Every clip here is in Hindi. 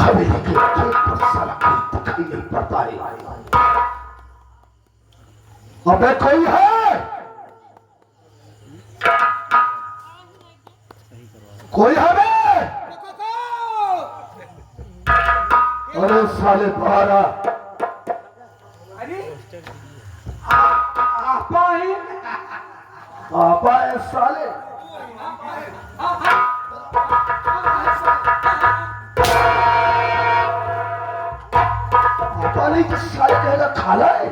हवेली के गेट पर साला कोई दिखाई नहीं पड़ता है। अबे कोई है? कोई है बे? अरे साले बाहर आ। आपा है साले। आपा नहीं तो साले कहेगा खाला है।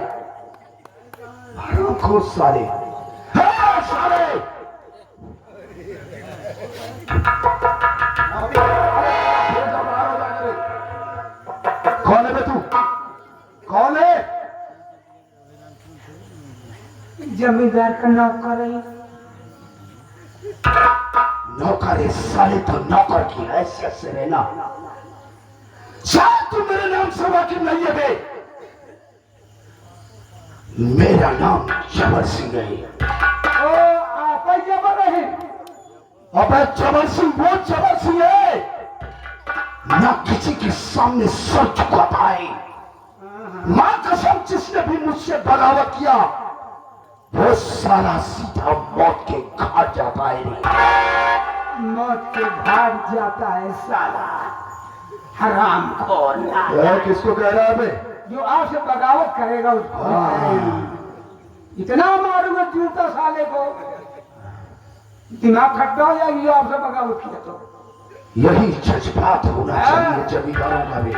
हरामखोर साले। हाँ साले। कौन है बे तू? कौन है? जमींदार का नौकर है। नौकर है साले, तो नौकर की हैसियत से रहना। शायद तू मेरे नाम से वाकिफ नहीं है बे। मेरा नाम जबर सिंह है। ओ आप जबर है? अबे जबर सिंह वो जबर सिंह है ना किसी के सामने सर झुका पाए। मां कसम जिसने भी मुझसे बगावत किया वो साला सीधा मौत के घाट जाता है। मौत के घाट जाता है साला हराम खोर। किसको कह रहा है बे? जो आपसे बगावत करेगा उसको। इतना मारूंगा जूता साले को दिमाग खट्टा हो जाएगी जो आपसे बगावत किया तो। यही जज्बात होना चाहिए जमींदारों का भी।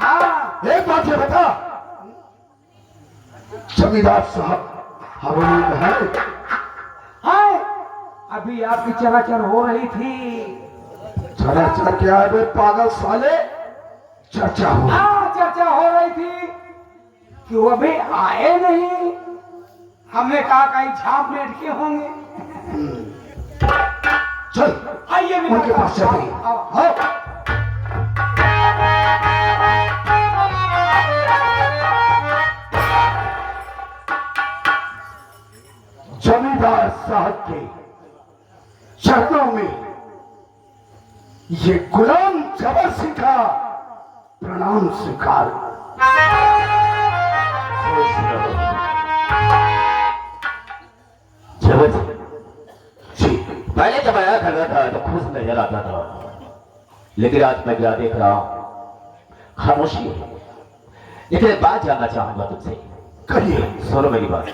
हाँ एक बात ये बता, जमींदार साहब हवेली में है? हाँ अभी आपकी चलाचल हो रही थी। चर्चा क्या है बे पागल साले? चर्चा हो। हाँ चर्चा हो रही थी कि वो अभी आए नहीं। हमने कहा कहीं छाप लेट के होंगे। चल आइए उनके पास चलते हैं। आओ। जमींदार साहब के चरणों में ये गुलाम जबर सिंह का प्रणाम स्वीकार। जबर जी पहले जब आया करता था तो खुश नजर आता था, लेकिन आज मैं क्या देख रहा हूं खामोशी है। लेकिन एक बात जानना चाहूंगा तुमसे। कहिए। सुनो मेरी बात।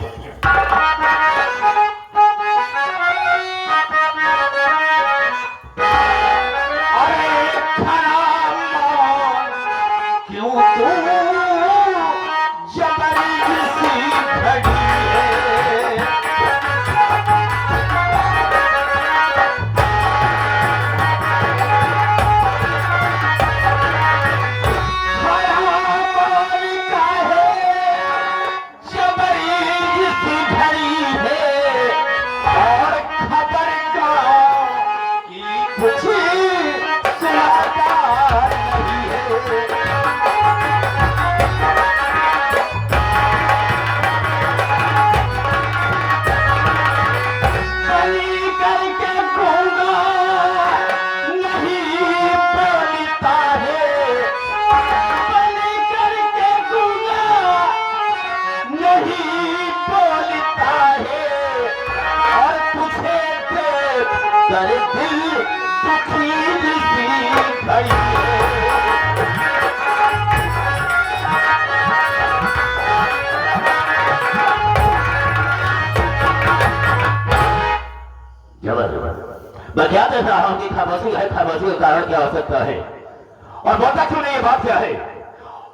मैं क्या देख रहा हूं कि खामोशी है, खामोशी का कारण क्या हो सकता है और बोलता क्यों नहीं, ये बात क्या है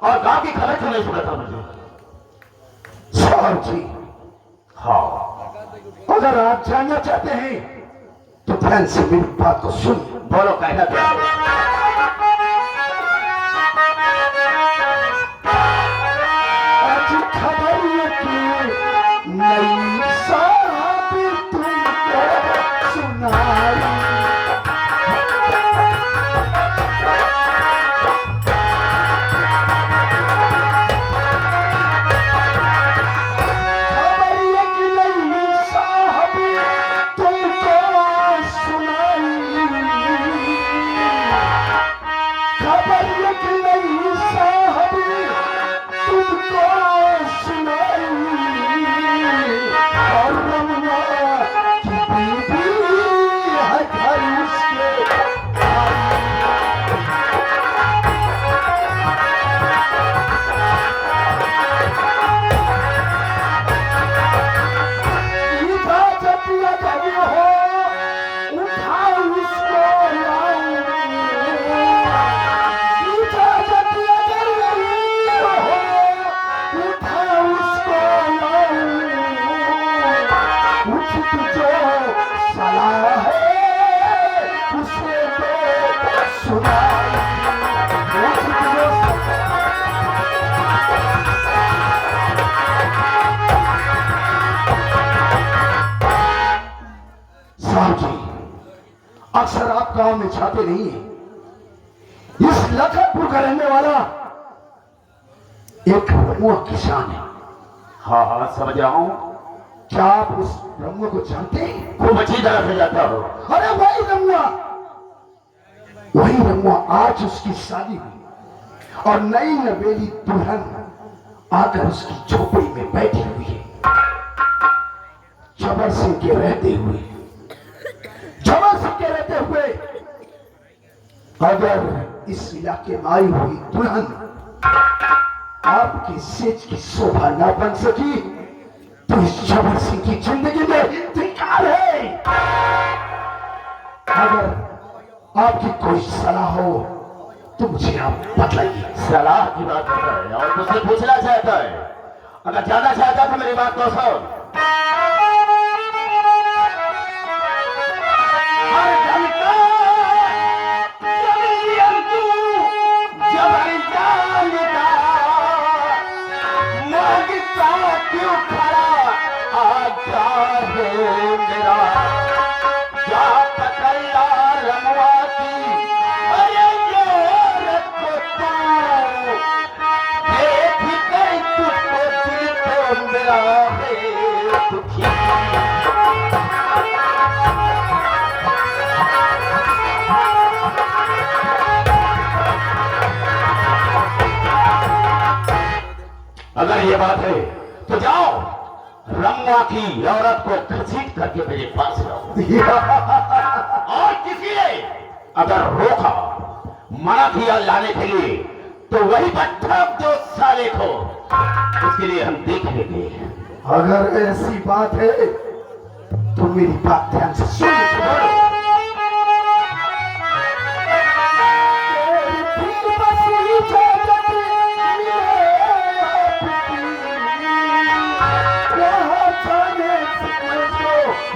और गांव की खबर क्यों नहीं सुनाता मुझे? साहब जी हाँ अगर आप जानना चाहते हैं तो ध्यान से मेरी बात को सुन। बोलो कहना क्या है? आज खबर ये कि नई साहब तुमको सुनाई। खबर ये कि नई साहब तुमको सुनाई। चाहते नहीं है। इस लखनपुर का रहने वाला एक रमुआ किसान है। हाँ हाँ समझ रहा हूँ। क्या आप उस रमुआ को जानते हैं? खूब अच्छी तरह से जाता हो। अरे वही रमुआ आज उसकी शादी हुई और नई नवेली दुल्हन आकर उसकी झोपड़ी में बैठी हुई है। जबर सिंह के रहते हुए अगर इस इलाके में आई हुई दुल्हन आपकी सेज की शोभा ना बन सकी तो इस जबर सिंह की जिंदगी में धिक्कार है। अगर आपकी कोई सलाह हो तो मुझे आप बतलाइए। सलाह की बात करता है और तुझसे पूछना चाहता है। अगर जाना चाहता तो मेरी बात तो सुन। क्यों खड़ा आजा है मेरा जा पकड़ा रमुआ की अरे औरत को तू देख गई तुझको दिल तो मेरा है दुखी। अगर ये बात है तो जाओ रमुआ की औरत को घसीट करके मेरे पास लाओ। और किसी ने अगर रोका मना किया लाने के लिए तो वही बच्चा जो साले को उसके लिए हम देख लेंगे। अगर ऐसी बात है तो मेरी बात ध्यान से सुन।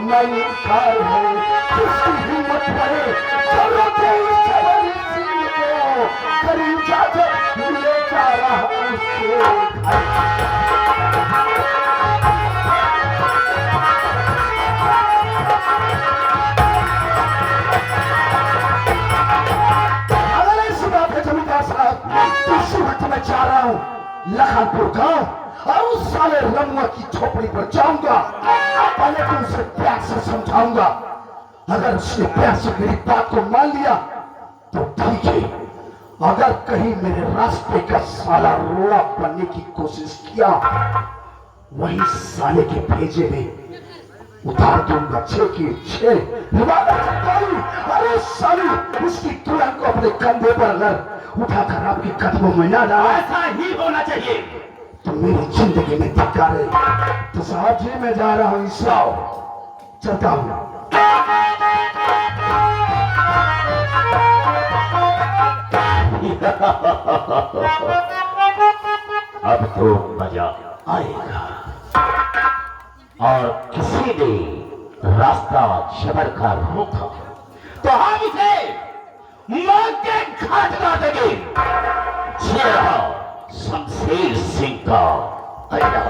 नहीं कार है किसकी हिम्मत है जरूरत है इस जवानी सिंह को करीब इजाजत ले जा रहा उसके अगर ऐसी बात है जमींदार साहब इसी वक्त मैं जा रहा हूँ लखनपुर गांव और उस साले रमुआ की झोपड़ी पर जाऊंगा। पहले तो उसे प्यार से समझाऊंगा। अगर उसने प्यार से मेरी बात को मान लिया तो ठीक है। अगर कहीं मेरे रास्ते का साला रोड़ा बनने की कोशिश किया वही साले के भेजे में उतार दूंगा 6 की 6 अरे साली उसकी तुरंत को अपने कंधे पर अगर उठाकर आपके कदमों में ना डाला ऐसा ही होना चाहिए तो मेरी जिंदगी में धिक्कार है। तो साहब जी मैं जा रहा हूँ ईसाओ चलता हूँ। अब तो मजा आएगा। और किसी ने रास्ता जबर का रोका तो हम इसे मौत के घाट कर देंगे। ये रहा शमशेर सिंह का अड्डा।